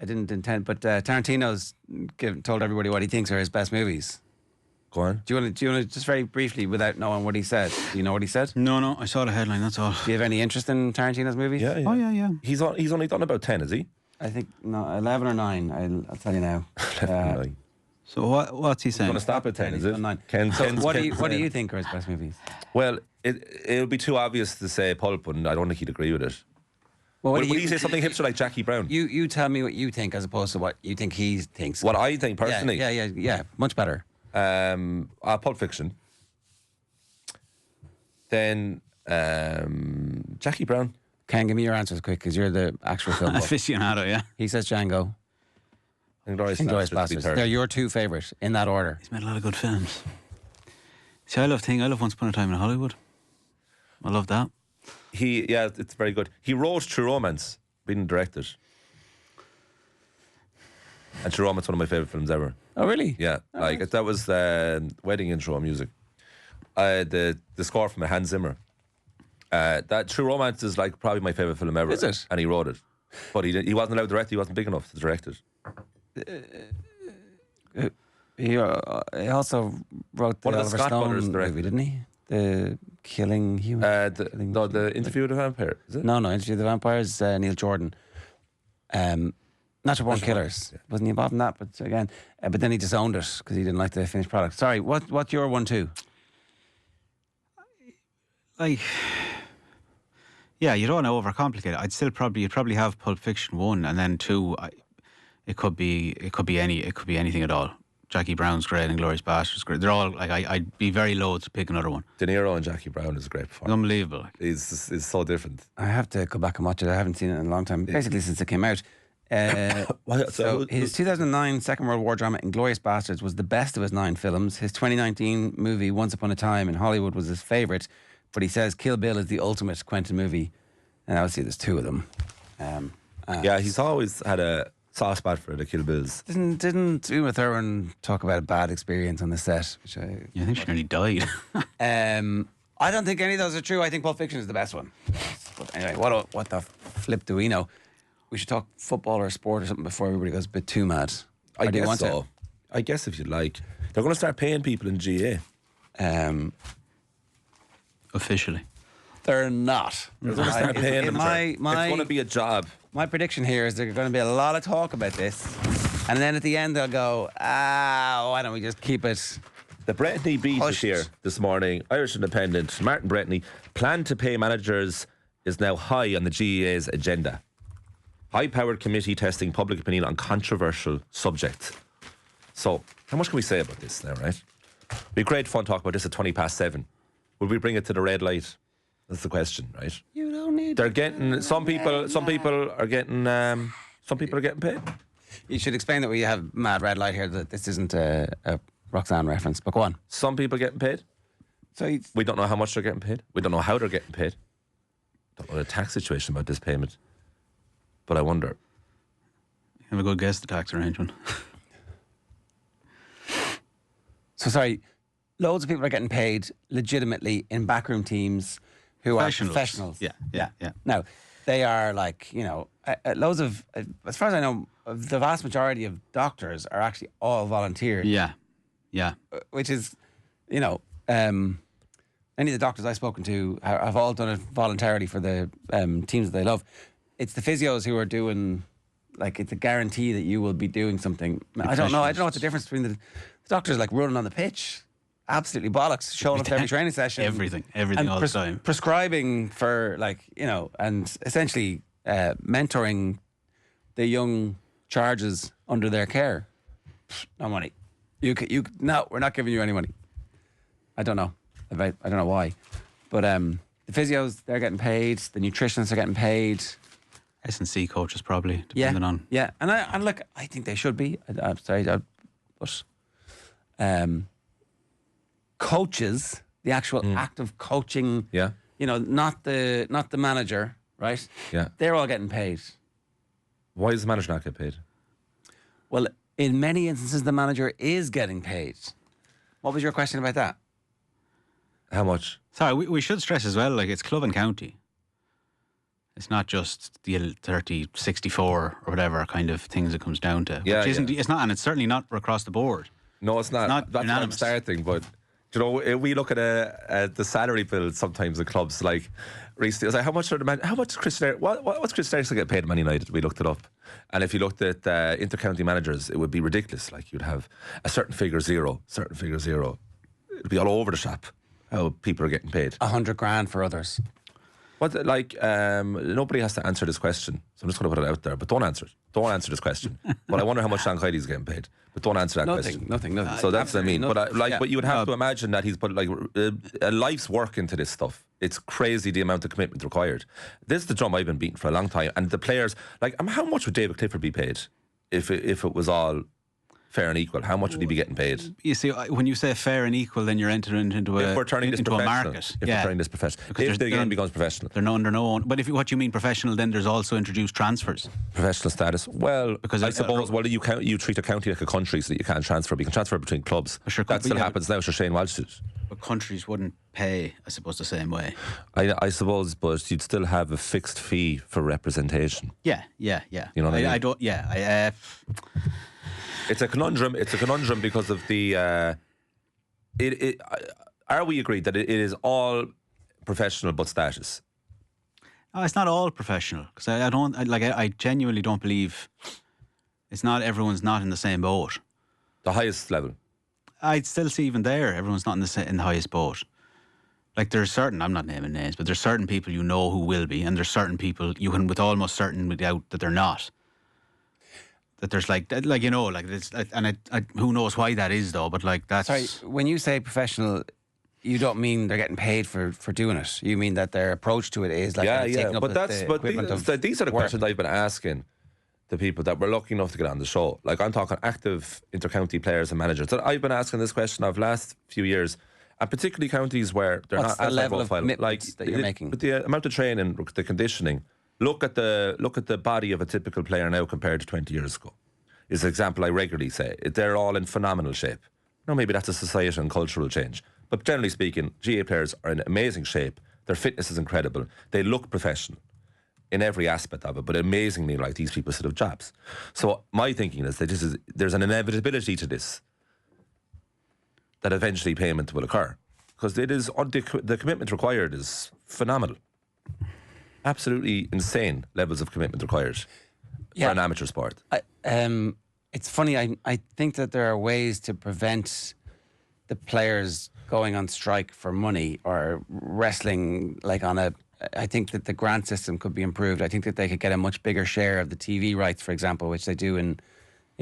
I didn't intend, but Tarantino's told everybody what he thinks are his best movies. Go on. Do you want to just very briefly, without knowing what he said? Do you know what he said? No, I saw the headline. That's all. Do you have any interest in Tarantino's movies? Yeah. Oh yeah. He's only done about 10, is he? I think no, 11 or 9. I'll tell you now. 11. So what's he saying? Going to stop at 10, is it? 9. Ken's What do you think are his best movies? Well, it'll be too obvious to say Pulp, and I don't think he'd agree with it. Well, Would you say something hipster like Jackie Brown? You tell me what you think as opposed to what you think he thinks. What I think personally? Yeah. Much better. Pulp Fiction. Then Jackie Brown. Ken, give me your answers quick because you're the actual film buff. Aficionado, yeah. He says Django. Inglourious Basterds. They're your two favourite in that order. He's made a lot of good films. See, I love Once Upon a Time in Hollywood. I love that. It's very good. He wrote True Romance, being directed. And True Romance is one of my favourite films ever. Oh, really? Yeah, that was wedding intro music. The score from Hans Zimmer. That True Romance is like probably my favourite film ever. Is it? And he wrote it, but he wasn't allowed to direct. He wasn't big enough to direct it. He also wrote the One of the Oliver Scott Stone brothers directed. movie, didn't he? The Killing Human. The Interview with the Vampire. Is it? No, Interview with the Vampires. Neil Jordan. Natural Born Killers. Wasn't he involved in that? But again, but then he disowned it because he didn't like the finished product. Sorry, what's your 1-2? Yeah, you don't want to overcomplicate it. You'd probably have Pulp Fiction 1, and then 2. It could be anything at all. Jackie Brown's great, and Inglourious Basterds great. They're all I'd be very loath to pick another one. De Niro and Jackie Brown is a great performance. Unbelievable. He's so different. I have to go back and watch it. I haven't seen it in a long time, basically since it came out. So his 2009 Second World War drama Inglourious Basterds was the best of his 9 films. His 2019 movie Once Upon a Time in Hollywood was his favourite, but he says Kill Bill is the ultimate Quentin movie, and obviously there's 2 of them. He's always had a soft spot for the Kill Bills. Didn't Uma Thurman talk about a bad experience on the set? Which I think she nearly died. I don't think any of those are true. I think Pulp Fiction is the best one. But anyway, what the flip do we know? We should talk football or sport or something before everybody goes a bit too mad. I guess so. I guess if you'd like. They're going to start paying people in GA. Officially. They're not. They're going to start paying them. It's going to be a job. My prediction here is there's going to be a lot of talk about this. And then at the end they'll go, why don't we just keep it... The Bretney beat is here this morning. Irish Independent, Martin Bretney, plan to pay managers is now high on the GAA's agenda. High-powered committee testing public opinion on controversial subjects. So, how much can we say about this now, right? It'd be great fun talk about this at 7:20. Would we bring it to the red light? That's the question, right? You don't need. They're getting some people are getting paid. You should explain that we have mad red light here. That this isn't a Roxanne reference, but go on. Some people getting paid. So we don't know how much they're getting paid. We don't know how they're getting paid. Don't know the tax situation about this payment. But I wonder. You have a good guess, the tax arrangement. So sorry, loads of people are getting paid legitimately in backroom teams who are professionals. Yeah. Now, they are loads of, as far as I know, the vast majority of doctors are actually all volunteer. Yeah. Which is, any of the doctors I've spoken to have all done it voluntarily for the teams that they love. It's the physios who are doing, it's a guarantee that you will be doing something. I don't know what the difference between the doctors running on the pitch. Absolutely bollocks, showing up to every training session. Everything all the time. Prescribing for, and essentially mentoring the young charges under their care. No money. No, we're not giving you any money. I don't know. I don't know why. But the physios, they're getting paid. The nutritionists are getting paid. S&C coaches probably, depending on. Yeah, and I think they should be. I'm sorry, but coaches, the actual act of coaching. Yeah. Not the manager, right? Yeah. They're all getting paid. Why does the manager not get paid? Well, in many instances, the manager is getting paid. What was your question about that? How much? Sorry, we should stress as well, it's club and county. It's not just the 30, 64 or whatever kind of things it comes down to. Yeah, Which isn't, it's not, and it's certainly not across the board. No, it's not. not That's what I'm unanimous. starting, but you know, if we look at the salary bill sometimes in clubs, like recently, I was like, how much Christian what's Christian Eriksen get paid at Man United? We looked it up, and if you looked at intercounty managers, it would be ridiculous. Like you'd have a certain figure zero. It'd be all over the shop how people are getting paid. 100 grand for others. What, like, nobody has to answer this question, so I'm just going to put it out there. But don't answer it. Don't answer this question. But I wonder how much Sean Kylie's getting paid. But don't answer that question. Nothing. So that's what I mean. Nothing. But you would have to imagine that he's put like a life's work into this stuff. It's crazy the amount of commitment required. This is the drum I've been beating for a long time. And the players, like, how much would David Clifford be paid if it was all fair and equal? How much would he be getting paid? You see, when you say fair and equal, then you're entering into If we're turning this into a professional. market. If we're turning this professional. If the game becomes professional. They're under no own. But what you mean professional, then there's also introduced transfers. Professional status. Well, because I suppose, you treat a county like a country so that you can't transfer. But you can transfer between clubs. Sure, that still happens now. Sure, Shane Walsh did. But countries wouldn't pay, I suppose, the same way. I suppose, but you'd still have a fixed fee for representation. Yeah. You know what I mean? I don't. Yeah. It's a conundrum. It's a conundrum because of the. Are we agreed that it is all professional but status? No, it's not all professional because I genuinely don't believe it's not. Everyone's not in the same boat. The highest level. I'd still see even there, everyone's not in the highest boat. Like there's certain, I'm not naming names, but there's certain people you know who will be, and there's certain people you can with almost certain doubt that they're not. That there's it's, and who knows why that is though, but like that's... Sorry, when you say professional, you don't mean they're getting paid for doing it. You mean that their approach to it is like taking up these are the questions I've been asking the people that were lucky enough to get on the show. Like I'm talking active intercounty players and managers. That I've been asking this question of last few years, and particularly counties where they're What's not the as level profile, of commitment that you're making? With the amount of training, the conditioning. Look at the body of a typical player now compared to 20 years ago. Is an example I regularly say. They're all in phenomenal shape. No, maybe that's a societal and cultural change. But generally speaking, GA players are in amazing shape. Their fitness is incredible. They look professional in every aspect of it. But amazingly, like, these people still have jobs. So my thinking is that there's an inevitability to this, that eventually payment will occur. Because it is the commitment required is phenomenal. Absolutely insane levels of commitment required for an amateur sport. It's funny, I think that there are ways to prevent the players going on strike for money or wrestling like on a... I think that the grant system could be improved. I think that they could get a much bigger share of the TV rights, for example, which they do in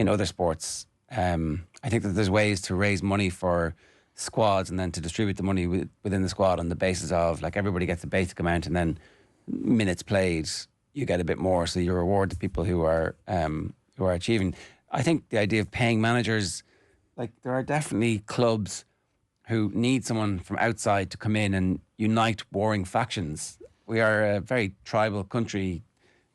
other sports. I think that there's ways to raise money for squads and then to distribute the money within the squad on the basis of, like, everybody gets a basic amount and then minutes played, you get a bit more, so you reward the people who are achieving. I think the idea of paying managers, like, there are definitely clubs who need someone from outside to come in and unite warring factions. We are a very tribal country.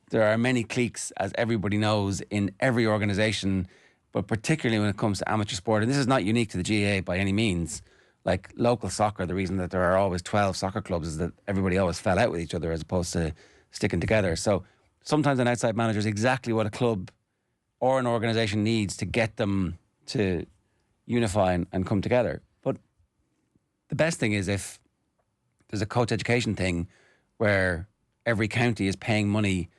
There are many cliques, as everybody knows, in every organisation, but particularly when it comes to amateur sport. And this is not unique to the GAA by any means. Like local soccer, the reason that there are always 12 soccer clubs is that everybody always fell out with each other as opposed to sticking together. So sometimes an outside manager is exactly what a club or an organisation needs to get them to unify and come together. But the best thing is if there's a coach education thing where every county is paying money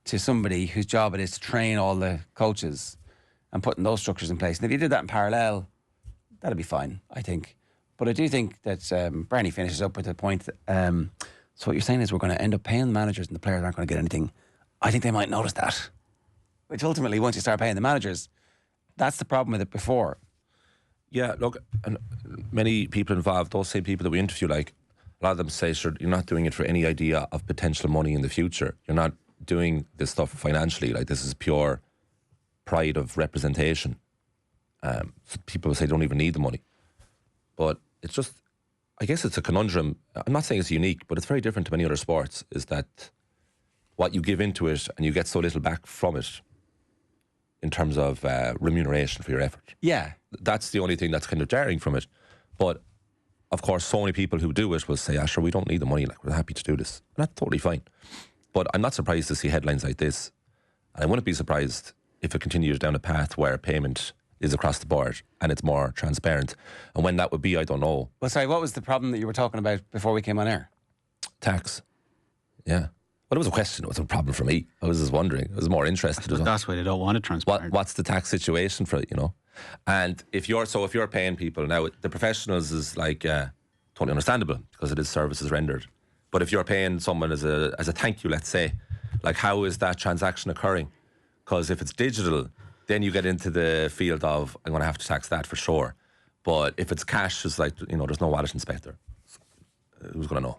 to somebody whose job it is to train all the coaches and putting those structures in place. And if you did that in parallel, that'd be fine, I think. But I do think that Bernie finishes up with the point that, so what you're saying is we're going to end up paying the managers and the players aren't going to get anything. I think they might notice that. Which ultimately, once you start paying the managers, that's the problem with it before. Yeah, look, and many people involved, those same people that we interview, like, a lot of them say, sure, you're not doing it for any idea of potential money in the future. You're not doing this stuff financially. Like, this is pure pride of representation. People say they don't even need the money. But it's just, I guess it's a conundrum. I'm not saying it's unique, but it's very different to many other sports, is that what you give into it and you get so little back from it in terms of remuneration for your effort. Yeah. That's the only thing that's kind of jarring from it. But, of course, so many people who do it will say, sure, we don't need the money, like, we're happy to do this. And that's totally fine. But I'm not surprised to see headlines like this. And I wouldn't be surprised if it continues down a path where payment is across the board and it's more transparent. And when that would be, I don't know. Well, sorry, what was the problem that you were talking about before we came on air? Tax. Yeah. Well, it was a question. It was a problem for me. I was just wondering. I was more interested. But that's why they don't want it transparent. What's the tax situation for it, you know? And if you're paying people now, the professionals is like totally understandable because it is services rendered. But if you're paying someone as a thank you, let's say, like how is that transaction occurring? Because if it's digital, then you get into the field of I'm going to have to tax that for sure. But if it's cash, it's like, you know, there's no wallet inspector. Who's going to know?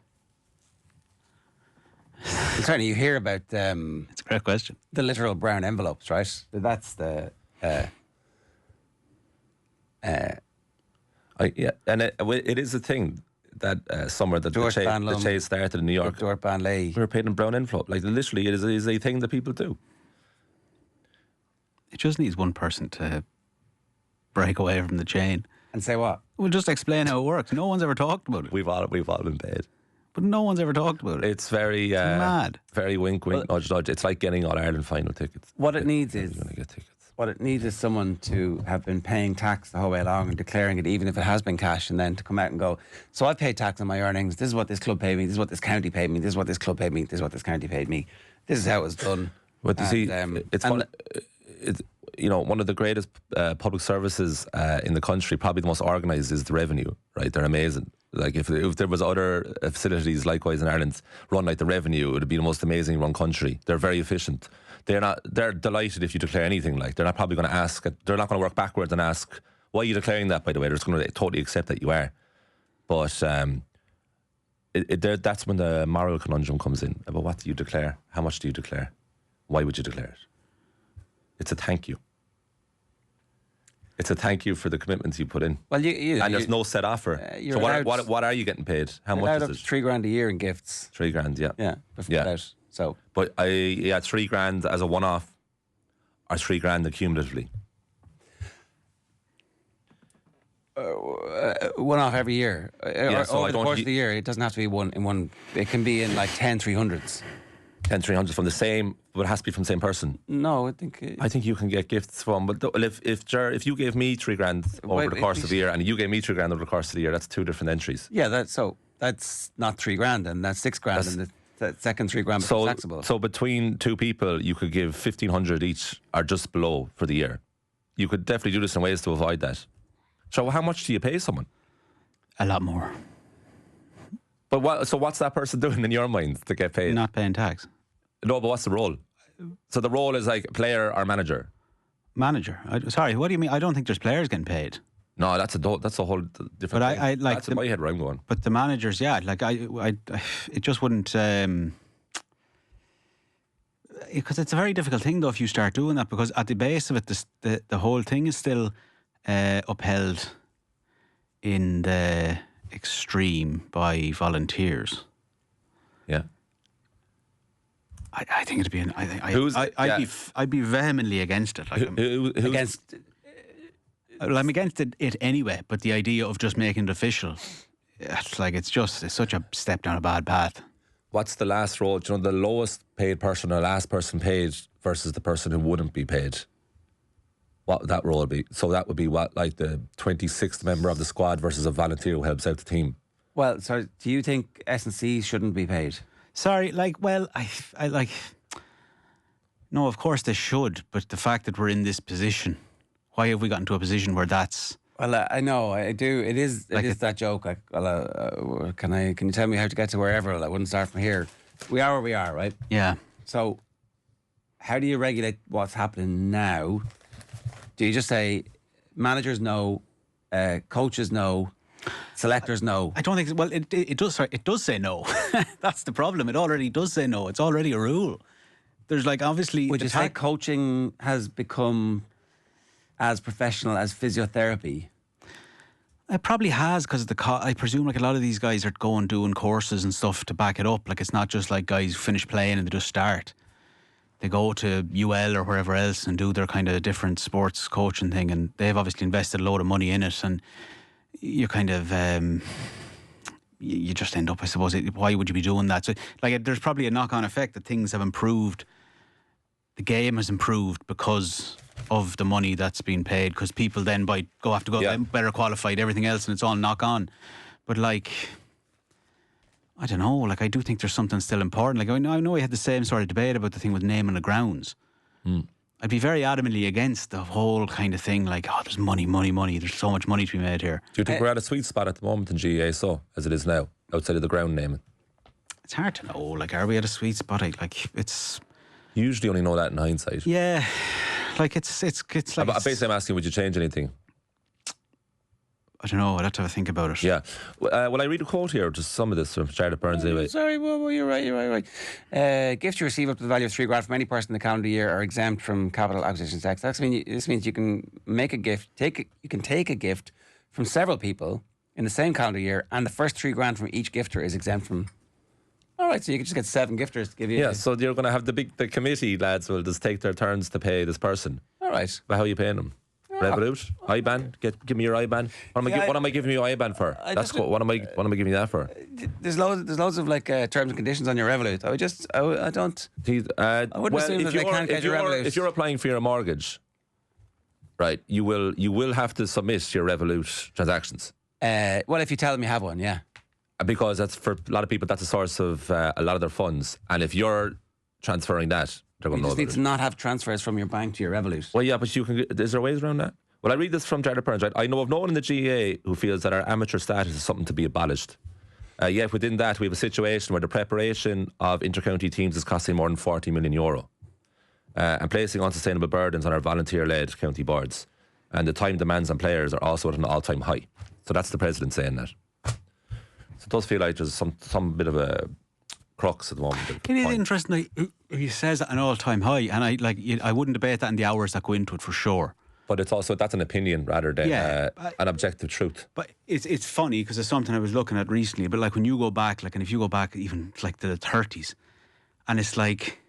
Certainly, you hear about It's a great question. the literal brown envelopes, right? That's the and it is a thing that somewhere that the chase started in New York. Stuart Banley. We were paid in brown envelope. Like literally, it is a thing that people do. It just needs one person to break away from the chain. And say what? We'll just explain how it works. No one's ever talked about it. We've all been paid. But no one's ever talked about it. It's very mad. Very wink, nudge, nudge. It's like getting All Ireland final tickets. What it needs is You're going to get tickets. what it needs is someone to have been paying tax the whole way along and declaring it, even if it has been cash, and then to come out and go, so I paid tax on my earnings. This is what this club paid me. This is what this county paid me. This is what this club paid me. This is what this county paid me. This is how it was done. But you see, it's you know, one of the greatest public services in the country, probably the most organised, is the revenue. Right, they're amazing. Like if there was other facilities likewise in Ireland run like the revenue, it would be the most amazing run country. They're very efficient. They're delighted if you declare anything. Like they're not probably going to ask. They're not going to work backwards and ask, why are you declaring that? By the way, they're just going to totally accept that you are. But that's when the moral conundrum comes in about what do you declare? How much do you declare? Why would you declare it? It's a thank you. It's a thank you for the commitments you put in. Well, and there's no set offer. So what are you getting paid? How much is it? $3,000 a year in gifts. $3,000, yeah. Yeah, out. So, but $3,000 as a one-off, or $3,000 accumulatively. One off every year. So over the course of the year, it doesn't have to be one in one. It can be in like 10 300s. 10 300s from the same, but it has to be from the same person. No, I think you can get gifts from. But if you gave me $3,000 over the course of the year, and you gave me $3,000 over the course of the year, that's two different entries. Yeah, that's not $3,000, and that's $6,000, and the second $3,000 becomes taxable. So between two people, you could give $1,500 each, or just below for the year. You could definitely do this in ways to avoid that. So how much do you pay someone? A lot more. But what's that person doing in your mind to get paid? Not paying tax. No, but what's the role? So the role is like player or manager? Manager. Sorry, what do you mean? I don't think there's players getting paid. No, that's a whole different but thing. I like that's in my head where I'm going. But the managers, yeah, like it just wouldn't... because it's a very difficult thing, though, if you start doing that, because at the base of it, the whole thing is still upheld in the extreme by volunteers. Yeah. I think it'd be I'd be vehemently against it. Like against. I'm against it anyway. But the idea of just making it official, it's such a step down a bad path. What's the last role? Do you know the lowest paid person or last person paid versus the person who wouldn't be paid? What would that role be? So that would be what, like the 26th member of the squad versus a volunteer who helps out the team. Well, so do you think S&C shouldn't be paid? Sorry, I like. No, of course they should, but the fact that we're in this position, why have we gotten to a position where that's? Well, I know, I do. It is that joke. Like, can you tell me how to get to wherever? Well, I wouldn't start from here. We are where we are, right? Yeah. So, how do you regulate what's happening now? Do you just say managers no, coaches no, selectors no? I don't think. Well, it does. Sorry, it does say no. That's the problem. It already does say no. It's already a rule. There's like obviously. Would you say coaching has become as professional as physiotherapy? It probably has, because I presume like a lot of these guys are going doing courses and stuff to back it up. Like it's not just like guys finish playing and they just start. They go to UL or wherever else and do their kind of different sports coaching thing, and they've obviously invested a load of money in it, and you kind of you just end up, I suppose, why would you be doing that? So, like, there's probably a knock-on effect that things have improved. The game has improved because of the money that's being paid, because people then have to go better qualified, everything else, and it's all knock-on. But, like, I don't know, like, I do think there's something still important. Like, I know we had the same sort of debate about the thing with naming the grounds. I'd be very adamantly against the whole kind of thing, like, oh, there's money. There's so much money to be made here. Do you think we're at a sweet spot at the moment in GAA, so as it is now, outside of the ground naming? It's hard to know. Like, are we at a sweet spot? It's. You usually only know that in hindsight. Yeah, like it's like. Basically, I'm asking, would you change anything? I don't know. I'd have to have a think about it. Yeah. Well, I read a quote here, just some of this from Charlotte Burns anyway. Sorry, well, you're right. Gifts you receive up to the value of £3,000 from any person in the calendar year are exempt from capital acquisition tax. This means you can make a gift. You can take a gift from several people in the same calendar year, and the first $3,000 from each gifter is exempt from. All right, so you can just get 7 gifters to give you. Yeah, so you're going to have the committee lads will just take their turns to pay this person. All right. But how are you paying them? Revolut, IBAN. Give me your IBAN. What am I giving you IBAN for? That's cool. What am I giving you that for? There's loads of like terms and conditions on your Revolut. I don't. I wouldn't assume that they can't get your Revolut. If you're applying for your mortgage, right, you will have to submit your Revolut transactions. Well, if you tell them you have one, yeah. Because that's, for a lot of people, that's a source of a lot of their funds, and if you're transferring that, they're going to know about it. You just need to not have transfers from your bank to your Revolut. Well, yeah, but is there ways around that? Well, I read this from Jared Burns, right? I know of no one in the GAA who feels that our amateur status is something to be abolished. Yet within that, we have a situation where the preparation of inter-county teams is costing more than €40 million, and placing unsustainable burdens on our volunteer-led county boards. And the time demands on players are also at an all-time high. So that's the president saying that. So it does feel like there's some bit of a crux at the moment. It is interesting. He says at an all-time high, and I wouldn't debate that in the hours that go into it for sure. But it's also, that's an opinion rather than an objective truth. But it's funny because it's something I was looking at recently. But like when you go back, and if you go back even like to the 30s, and it's like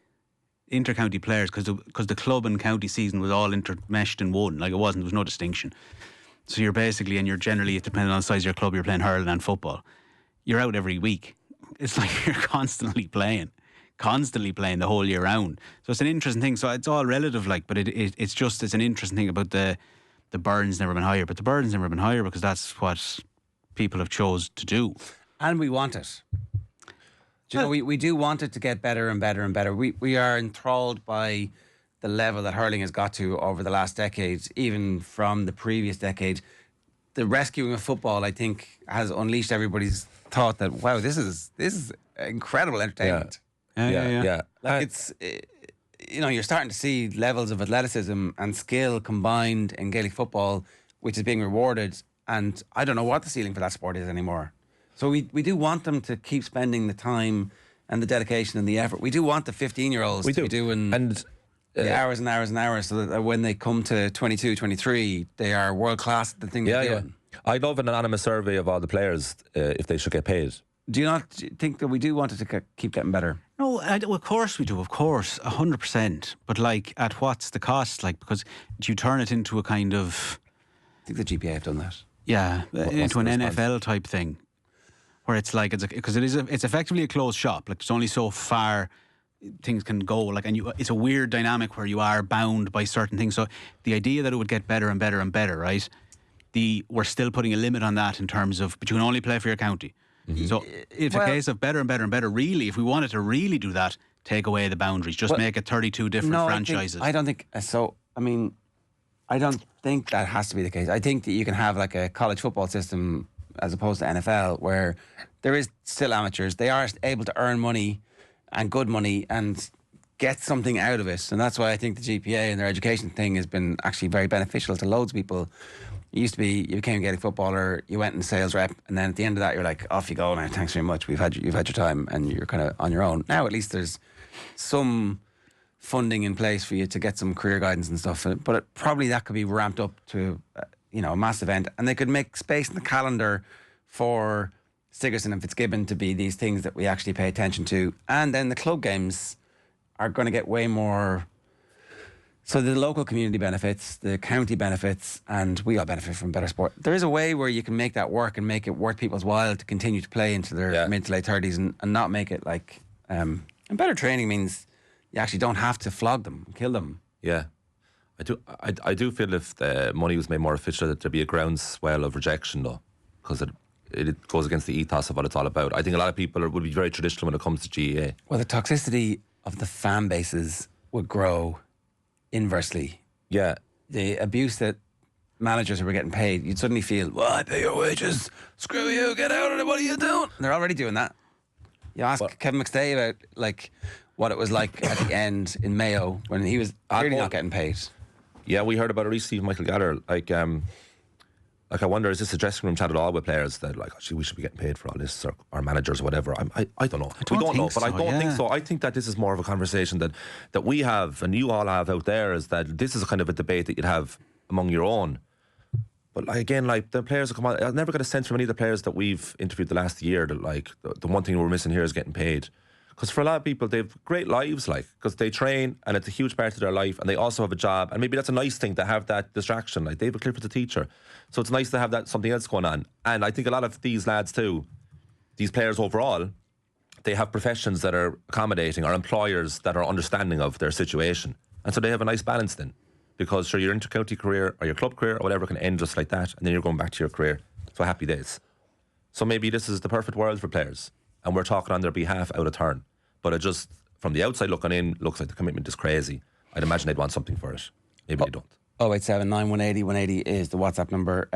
inter-county players, because the club and county season was all intermeshed in one. Like there was no distinction. So you're basically, and you're generally, depending on the size of your club, you're playing hurling and football. You're out every week. It's like you're constantly playing the whole year round. So it's an interesting thing. So it's all relative, like, but it's an interesting thing about the burden's never been higher. But the burden's never been higher because that's what people have chose to do. And we want it. Do you know, we do want it to get better and better and better. We are enthralled by the level that hurling has got to over the last decade, even from the previous decade. The rescuing of football, I think, has unleashed everybody's thought that, wow, this is incredible entertainment. Yeah. Like it's, you're starting to see levels of athleticism and skill combined in Gaelic football, which is being rewarded. And I don't know what the ceiling for that sport is anymore. So we do want them to keep spending the time and the dedication and the effort. We do want the 15-year-olds to be doing hours and hours and hours, so that when they come to 22, 23, they are world class at the thing they're doing. I'd love an anonymous survey of all the players if they should get paid. Do you not think that we do want it to keep getting better? No, of course we do, of course, 100%. But like, at what's the cost? Like, because do you turn it into a kind of... I think the GPA have done that. Yeah, into an NFL type thing, where it's like, because it's effectively a closed shop. Like, there's only so far things can go, like, and it's a weird dynamic where you are bound by certain things. So the idea that it would get better and better and better, right? We're still putting a limit on that in terms of, but you can only play for your county. Mm-hmm. So it's a case of better and better and better. Really, if we wanted to really do that, take away the boundaries, just make it 32 different franchises. I don't think so. I mean, I don't think that has to be the case. I think that you can have like a college football system as opposed to NFL, where there is still amateurs. They are able to earn money and good money and get something out of it. And that's why I think the GPA and their education thing has been actually very beneficial to loads of people. It used to be, you became a Gaelic footballer, you went in sales rep, and then at the end of that you're like, off you go now, thanks very much, you've had your time, and you're kind of on your own. Now at least there's some funding in place for you to get some career guidance and stuff, but probably that could be ramped up to a massive event, and they could make space in the calendar for Sigerson and Fitzgibbon to be these things that we actually pay attention to. And then the club games are going to get way more So the local community benefits, the county benefits, and we all benefit from better sport. There is a way where you can make that work and make it worth people's while to continue to play into their mid to late 30s and not make it like... and better training means you actually don't have to flog them, kill them. Yeah. I do feel if the money was made more efficient, that there'd be a groundswell of rejection, though, because it goes against the ethos of what it's all about. I think a lot of people would be very traditional when it comes to GEA. Well, the toxicity of the fan bases would grow inversely. Yeah. The abuse that managers who were getting paid, you'd suddenly feel, well, I pay your wages, screw you, get out of it, what are you doing? And they're already doing that. You ask Kevin McStay about like what it was like at the end in Mayo when he was really not getting paid. Yeah, we heard about it recently, Michael Gallagher. Like I wonder, is this a dressing room chat at all with players that like, actually, we should be getting paid for all this, or our managers or whatever? I don't know. We don't know, but I don't think so. I think that this is more of a conversation that we have and you all have out there, is that this is a kind of a debate that you'd have among your own. But like, again, like the players that come on, I've never got a sense from any of the players that we've interviewed the last year that like the one thing we're missing here is getting paid. Because for a lot of people, they have great lives, like, because they train and it's a huge part of their life, and they also have a job, and maybe that's a nice thing to have that distraction. Like David Clifford's a teacher, so it's nice to have that something else going on. And I think a lot of these lads too, these players overall, they have professions that are accommodating, or employers that are understanding of their situation, and so they have a nice balance then. Because sure, your inter-county career or your club career or whatever can end just like that, and then you're going back to your career. So happy days. So maybe this is the perfect world for players, and we're talking on their behalf out of turn. But it just, from the outside looking in, looks like the commitment is crazy. I'd imagine they'd want something for it. Maybe they don't. 087 9180 180 is the WhatsApp number.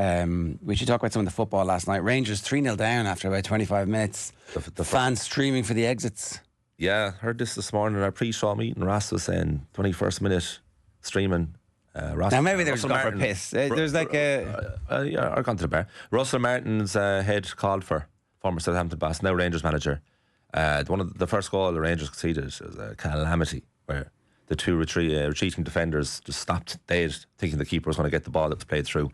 We should talk about some of the football last night. Rangers 3-0 down after about 25 minutes. The fans streaming for the exits. Yeah, heard this morning in our pre-show meeting. Ross was saying 21st minute streaming. Now maybe they were just going for a piss. There's like I've gone to the bar. Russell Martin's head called for, former Southampton boss, now Rangers manager. One of the first goal the Rangers conceded was a calamity, where the two retreating defenders just stopped dead, thinking the keeper was going to get the ball that was played through.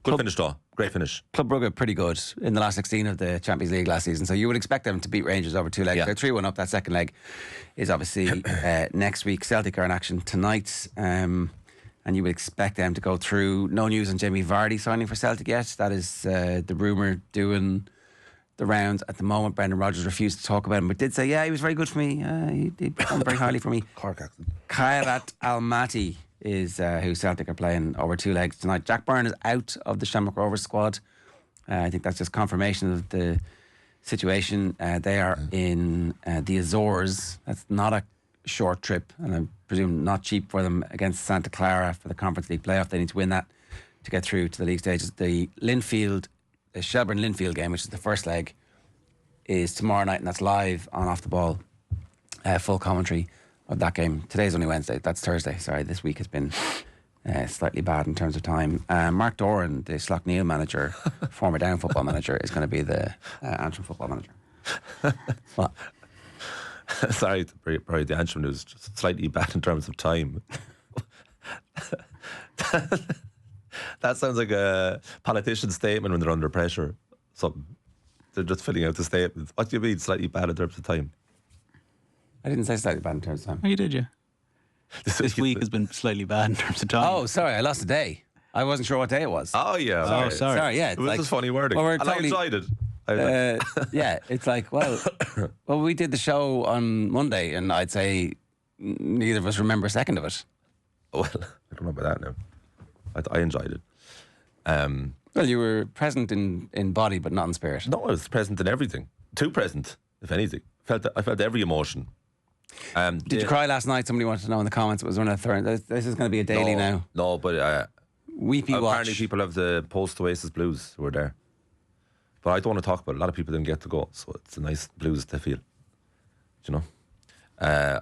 Good finish though, great finish. Club Brugge pretty good in the last 16 of the Champions League last season, so you would expect them to beat Rangers over two legs. Yeah. They're 3-1 up. That second leg is obviously next week. Celtic are in action tonight, and you would expect them to go through. No news on Jamie Vardy signing for Celtic yet. That is the rumour doing the rounds at the moment. Brendan Rodgers refused to talk about him, but did say, yeah, he was very good for me. He performed very highly for me. Khairat Almaty is who Celtic are playing over two legs tonight. Jack Byrne is out of the Shamrock Rovers squad. I think that's just confirmation of the situation. They are in the Azores. That's not a short trip, and I presume not cheap for them, against Santa Clara for the Conference League playoff. They need to win that to get through to the league stages. The Shelburne-Linfield game, which is the first leg, is tomorrow night, and that's live on Off the Ball. Full commentary of that game. Today's only Wednesday. That's Thursday. Sorry, this week has been slightly bad in terms of time. Mark Doran, the Slough-Neil manager, former Down football manager, is going to be the Antrim football manager. What? Sorry, probably the Antrim news just slightly bad in terms of time. That sounds like a politician's statement when they're under pressure. Something. They're just filling out the statement. What do you mean slightly bad in terms of time? I didn't say slightly bad in terms of time. Oh, you did, yeah. This week has been slightly bad in terms of time. Oh, sorry, I lost a day. I wasn't sure what day it was. Oh, yeah. Oh, sorry. Sorry, yeah. It was just funny wording. Well, I enjoyed it. Yeah, it's like, well, we did the show on Monday, and I'd say neither of us remember a second of it. Well, I don't know about that now. I enjoyed it. Well, you were present in body, but not in spirit. No, I was present in everything. Too present, if anything. I felt every emotion. Did you cry last night? Somebody wanted to know in the comments. It was one of the third. This is going to be a daily now. No, but Weepy watch. apparently people have the post Oasis blues who were there. But I don't want to talk about it. A lot of people didn't get to go, so it's a nice blues to feel. Do you know?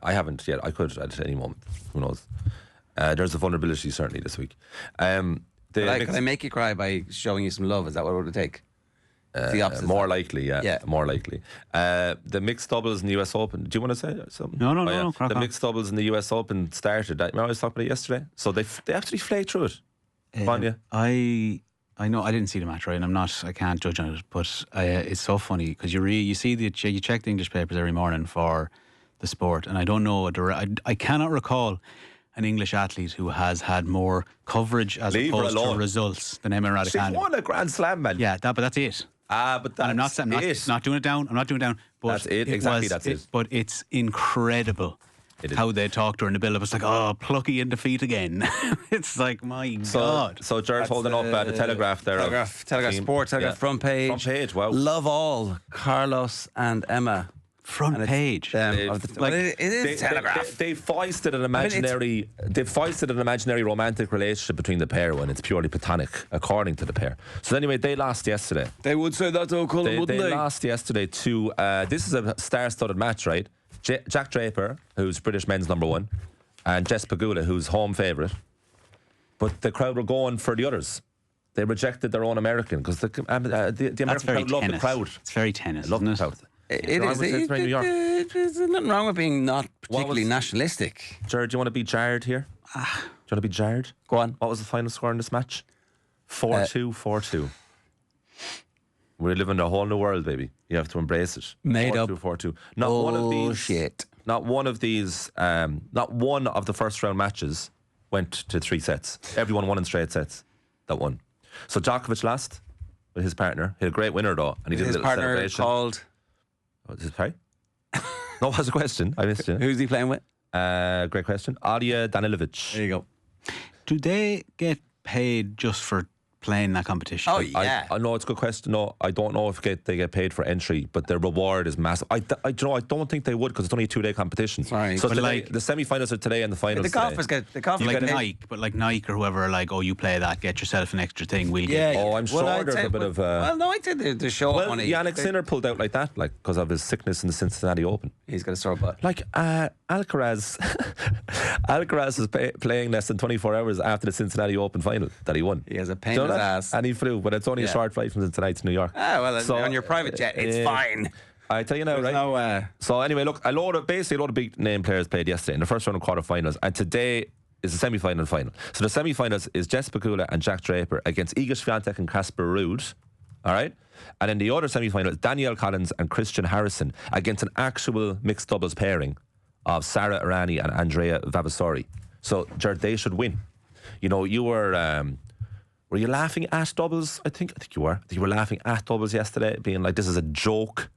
I haven't yet. I could at any moment. Who knows? There's a vulnerability certainly this week. Could I make you cry by showing you some love? Is that what it would take? The opposite. More likely, yeah. More likely. The mixed doubles in the US Open. Do you want to say something? No. The mixed doubles in the US Open started. I was talking about it yesterday. So they absolutely flayed through it. Vanya. I know I didn't see the match, right? And I can't judge on it, but it's so funny because you see you check the English papers every morning for the sport, and I don't know. I cannot recall an English athlete who has had more coverage as Leave her opposed to alone. results than Emma She's Raducanu. won a Grand Slam, man. Yeah, but that's it. But And that's I'm not doing it down. I'm not doing it down. But That's it. Exactly, that's it. But it's incredible It is. how they talk to her in the build-up. It's like, oh, plucky in defeat again. It's like, my God. So Jared's holding up the Telegraph there. Telegraph Team. Sport, Telegraph Yeah. front page. Front page, wow. Love all, Carlos and Emma. Front And it's, page. well, it is Telegraph. They foisted an imaginary. They foisted an imaginary romantic relationship between the pair when it's purely platonic, according to the pair. So anyway, they lost yesterday. They would say that though, Colm, wouldn't They they? lost yesterday to. This is a star-studded match, right? Jack Draper, who's British men's number one, and Jess Pegula, who's home favourite. But the crowd were going for the others. They rejected their own American because the That's American very crowd loved tennis. the crowd. It's very tennis, Love isn't the it? crowd. It is. It's very New York. There's nothing wrong with being not particularly was- nationalistic. Jared, do you want to be jarred here? Do you want to be jarred? Go on. What was the final score in this match? 4-2, 4-2. We're living in a whole new world, baby. You have to embrace it. Made 4-2, up 4-2. Not one of these. Bullshit. Not one of these. Not one of the first round matches went to 3 sets. Everyone won in straight sets. That won. So Djokovic lost with his partner. He had a great winner though, and he did His a little partner celebration. called. What is it? Sorry? No, what was the question? I missed it. Who's he playing with? Great question. Alia Danilovic. There you go. Do they get paid just for playing that competition? Oh, yeah. I know it's a good question. No, I don't know if they get paid for entry, but their reward is massive. I don't think they would because it's only a 2-day competition. Sorry. So But today, the semi-finals are today and the finals The golfers today. get the golfers like get paid. Nike, but like Nike or whoever are like, oh, you play that, get yourself an extra thing. We'll Yeah. get. Oh, I'm sure I'd there's say- a bit of. Well, no, I'd say the show Well, money. Yannick Sinner pulled out like that, like because of his sickness in the Cincinnati Open. He's got a sore butt. Like Alcaraz, Alcaraz is playing less than 24 hours after the Cincinnati Open final that he won. He has a pain Do in you know his that? ass. And he flew, but it's only a Yeah. short flight from Cincinnati to New York. Ah, well, on your private jet, it's fine. I tell you now, There's right? no, So anyway, look, a load of big name players played yesterday in the first round of quarterfinals, and today is the semi-final and final. So the semi-finals is Jess Pegula and Jack Draper against Iga Swiatek and Casper Ruud. All right, and in the other semi-final, Danielle Collins and Christian Harrison against an actual mixed doubles pairing of Sara Errani and Andrea Vavasori. So Jared, they should win. You know, you were you laughing at doubles? I think you were. You were laughing at doubles yesterday, being like, this is a joke.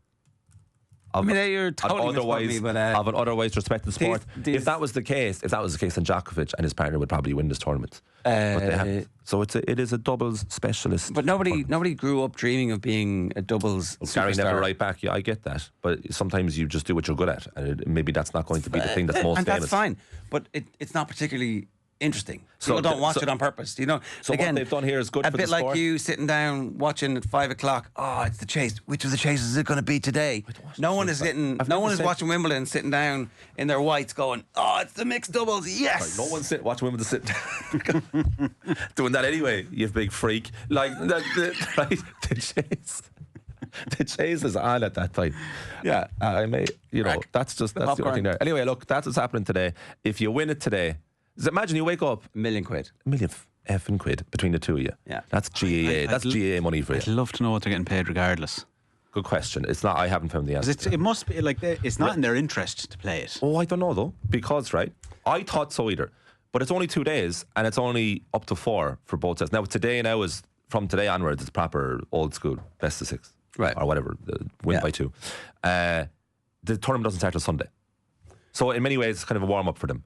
I mean, you're totally otherwise, me, but of an otherwise respected sport. these- If that was the case, then Djokovic and his partner would probably win this tournament. But they haven't. So it is a doubles specialist. But nobody grew up dreaming of being a doubles Gary superstar. never right back. Yeah, I get that. But sometimes you just do what you're good at, and maybe that's not going to be the thing that's most and famous. that's fine. But it's not particularly interesting. So People don't watch so- it on purpose. You know. So again, what they've done here is good a for bit the like sport. you sitting down watching at 5 o'clock. Oh, it's the chase. Which of the chases is it going to be today? No one is getting. I've No never one is said- watching Wimbledon sitting down in their whites going, oh, it's the mixed doubles. Yes. No one's watching women to sit doing that anyway, you big freak. Like right, the chase. The chase is on at that point. Yeah, I may, that's the only popcorn. thing there. Anyway, look, that's what's happening today. If you win it today, imagine you wake up £1 million. £1 million effing quid between the two of you. Yeah. That's GAA. That's GAA money for I'd you. love to know what they're getting paid regardless. Good question. It's not. I haven't found the answer. 'Cause it must be like it's not in their interest to play it. Oh, I don't know though, because right, I thought so either. But it's only 2 days, and it's only up to 4 for both sets. Now today, is from today onwards, it's proper old school best of 6, Right. or whatever, win Yeah. by 2. The tournament doesn't start till Sunday, so in many ways, it's kind of a warm up for them.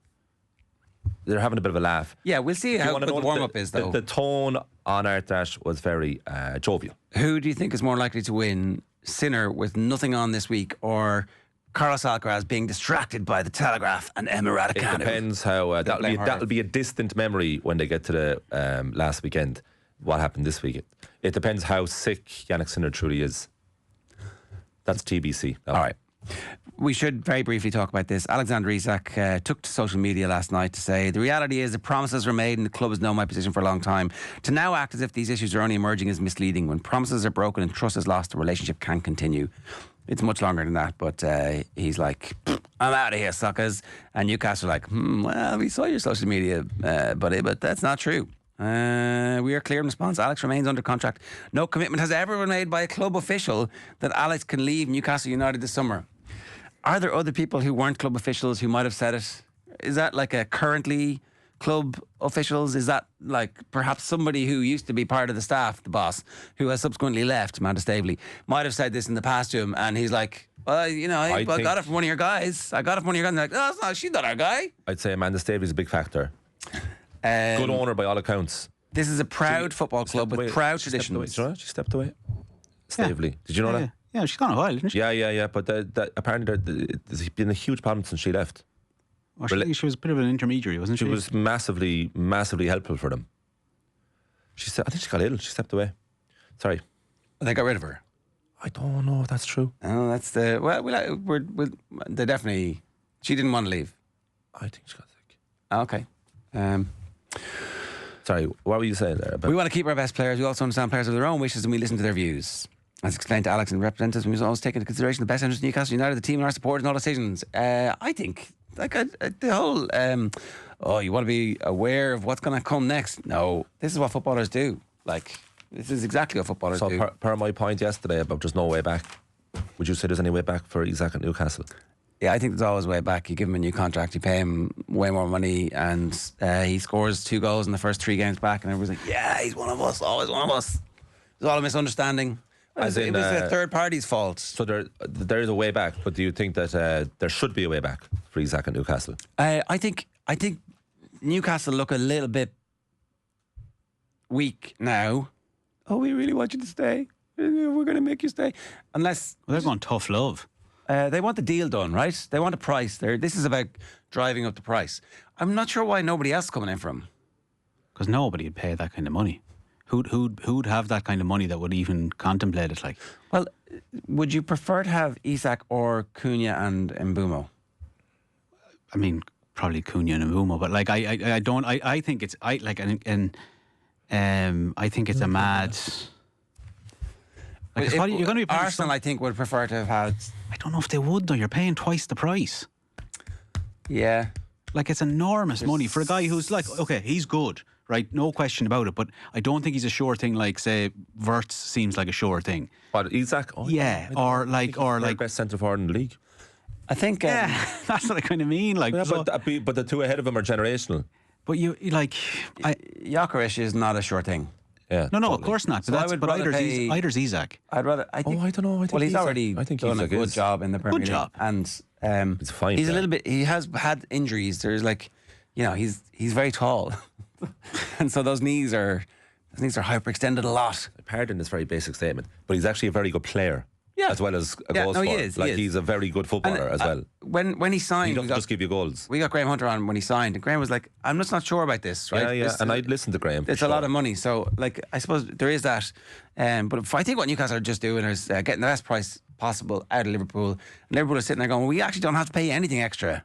They're having a bit of a laugh. Yeah, we'll see Do you how wanna good the know warm up is, though. The tone on Art Dash was very jovial. Who do you think is more likely to win? Sinner with nothing on this week, or Carlos Alcaraz being distracted by the Telegraph and Emma It Raducanu? depends how blame her. that'll be a distant memory when they get to the last weekend. What happened this weekend? It depends how sick Yannick Sinner truly is. That's TBC. All right. We should very briefly talk about this. Alexander Isak took to social media last night to say, the reality is the promises were made and the club has known my position for a long time. To now act as if these issues are only emerging is misleading. When promises are broken and trust is lost, the relationship can continue. It's much longer than that, but he's like, I'm out of here, suckers. And Newcastle are like, well, we saw your social media, buddy, but that's not true. We are clear in response. Alex remains under contract. No commitment has ever been made by a club official that Alex can leave Newcastle United this summer. Are there other people who weren't club officials who might have said it? Is that like a currently club officials? Is that like perhaps somebody who used to be part of the staff, the boss, who has subsequently left, Amanda Staveley, might have said this in the past to him, and he's like, well, I got it from one of your guys. I got it from one of your guys. And they're like, no, she's not our guy. I'd say Amanda Staveley's a big factor. Good owner by all accounts. This is a proud football club with proud traditions. She stepped away. Staveley. Did you know that? Yeah, she's gone a while, isn't she? Yeah. But apparently there's been a huge problem since she left. She was a bit of an intermediary, wasn't she? She was massively, massively helpful for them. I think she got ill. She stepped away. Sorry. They got rid of her. I don't know if that's true. Oh, that's the... Well, they definitely... She didn't want to leave. I think she got sick. Okay. Sorry, what were you saying there? We want to keep our best players. We also understand players have their own wishes and we listen to their views. As explained to Alex and representatives, we must always take into consideration the best interest of Newcastle United, the team and our supporters in all decisions. I think... the whole, you want to be aware of what's going to come next. No, this is what footballers do. This is exactly what footballers do. So, per my point yesterday about there's no way back, would you say there's any way back for Isak at Newcastle? Yeah, I think there's always a way back. You give him a new contract, you pay him way more money, and he scores 2 goals in the first 3 games back, and everyone's like, yeah, he's one of us, always one of us. There's all a misunderstanding. It was a third party's fault. So there is a way back, but do you think that there should be a way back for Isak at Newcastle? I think Newcastle look a little bit weak now. Oh, we really want you to stay. We're going to make you stay. Unless... Well, they're going tough love. They want the deal done, right? They want a price. This is about driving up the price. I'm not sure why nobody else is coming in from. Because nobody would pay that kind of money. Who'd have that kind of money that would even contemplate it? Like, well, would you prefer to have Isak or Cunha and Mbumo? I mean, probably Cunha and Mbumo, but like I don't. I think it's I think it's a mad. Like, you're going to be Arsenal, I think, would prefer to have had. I don't know if they would though. You're paying twice the price. Yeah, like it's enormous money for a guy who's like, okay, he's good. Right, no question about it, but I don't think he's a sure thing like, say, Wirtz seems like a sure thing. But Isak? Yeah, or like best centre forward in the league. I think... that's what I kind of mean. Like, yeah, but the two ahead of him are generational. But you, like... Jokeris is not a sure thing. Yeah, no, of course not. But, so either's Isak. I'd rather... I don't know. He's already done a good job in the Premier League. Good job. And he's fine. He's a little bit... He has had injuries. There's like... he's very tall. And so those knees are hyperextended a lot. Pardon this very basic statement, but he's actually a very good player. Yeah. As well as a goal scorer. He is. He's a very good footballer as well. When he signed... He doesn't just give you goals. We got Graham Hunter on when he signed, and Graham was like, I'm just not sure about this, right? Yeah, and I'd listen to Graham. It's a lot of money, so like I suppose there is that. But I think what Newcastle are just doing is getting the best price possible out of Liverpool. And Liverpool are sitting there going, well, we actually don't have to pay you anything extra.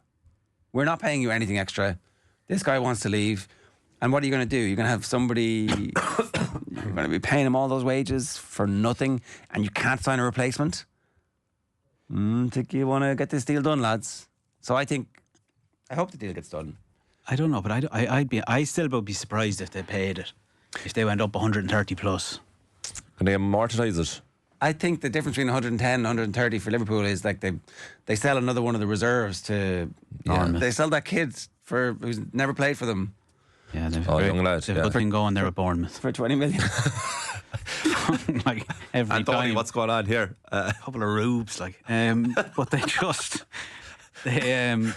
We're not paying you anything extra. This guy wants to leave. And what are you going to do? You're going to have somebody, you're going to be paying him all those wages for nothing, and you can't sign a replacement? Think you want to get this deal done, lads? So I hope the deal gets done. I don't know, but I still would be surprised if they paid it, if they went up 130 plus. Can they amortise it? I think the difference between 110 and 130 for Liverpool is like they sell another one of the reserves to... They sell that kid who's never played for them. Yeah, they've young lads. They've a good thing going there at Bournemouth. For 20 million. Like every Anthony, time. what's going on here? A couple of rubes, like. But they just... I'd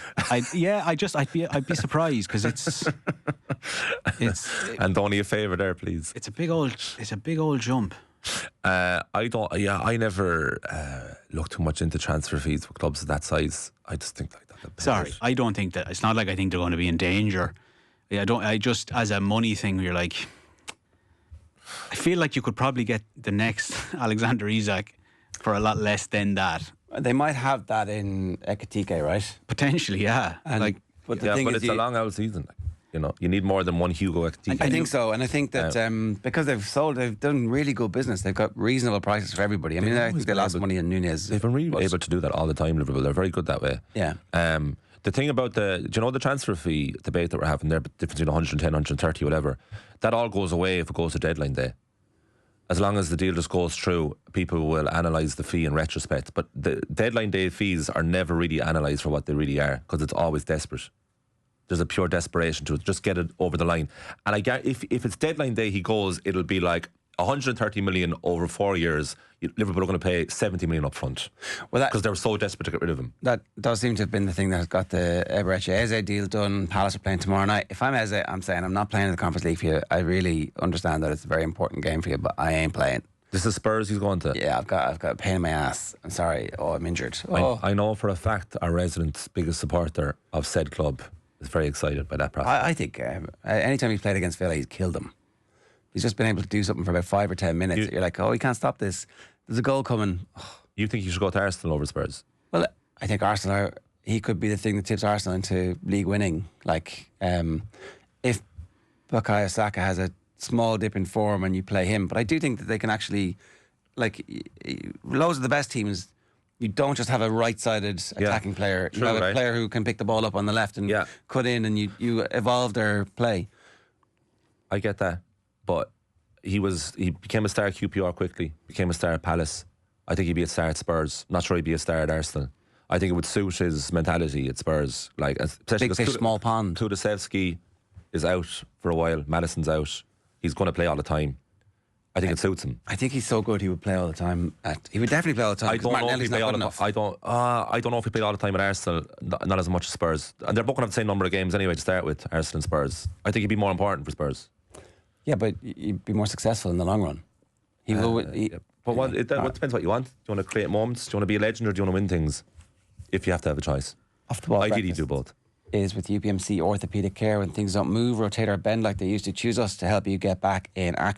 be surprised because it's and only a favour there, please. It's a big old jump. I never look too much into transfer fees with clubs of that size. I just think like that. Sorry, I don't think that. It's not like I think they're going to be in danger. Yeah, I just as a money thing, you're like, I feel like you could probably get the next Alexander Isak for a lot less than that. They might have that in Ekitike, right? Potentially, yeah. But it's a long out season. You need more than one Hugo Ekitike. I think so, and I think that because they've done really good business. They've got reasonable prices for everybody. I mean, I think they lost money in Nunez. They've been really able to do that all the time, Liverpool. They're very good that way. Yeah. The thing about the transfer fee debate that we're having there, the difference between 110, 130, whatever, that all goes away if it goes to deadline day. As long as the deal just goes through, people will analyse the fee in retrospect. But the deadline day fees are never really analysed for what they really are, because it's always desperate. There's a pure desperation to it. Just get it over the line. And I get if it's deadline day he goes, it'll be like 130 million over 4 years. Liverpool are going to pay 70 million up front. Well, because they were so desperate to get rid of him. That does seem to have been the thing that has got the Eberechi Eze deal done. Palace are playing tomorrow night. If I'm Eze, I'm saying I'm not playing in the Conference League for you. I really understand that it's a very important game for you, but I ain't playing. This is Spurs he's going to. Yeah, I've got a pain in my ass. I'm sorry. Oh, I'm injured. Oh. I know for a fact our resident biggest supporter of said club is very excited by that prospect. I think anytime he's played against Villa, he's killed them. He's just been able to do something for about 5 or 10 minutes. You're like, oh, he can't stop this. There's a goal coming. Oh. You think you should go to Arsenal over Spurs? Well, I think Arsenal he could be the thing that tips Arsenal into league winning. Like, if Bukayo Saka has a small dip in form and you play him, but I do think that they can actually, like, loads of the best teams, you don't just have a right-sided attacking player. You have a player who can pick the ball up on the left and cut in, and you evolve their play. I get that, but he became a star at QPR quickly, became a star at Palace. I think he'd be a star at Spurs. Not sure he'd be a star at Arsenal. I think it would suit his mentality at Spurs. Like, especially big fish, small pond. Kulusevski is out for a while. Maddison's out. He's going to play all the time. I think it suits him. I think he's so good he would play all the time. He would definitely play all the time. I don't know if he play all the time. I don't know if he played all the time at Arsenal. Not as much as Spurs. And they're both going to have the same number of games anyway to start with, Arsenal and Spurs. I think he'd be more important for Spurs. Yeah, but you'd be more successful in the long run. But it depends what you want. Do you want to create moments? Do you want to be a legend, or do you want to win things? If you have to have a choice. Off the ball ideally, do both. Is with UPMC Orthopedic Care. When things don't move, rotate, or bend like they used to, choose us to help you get back in action.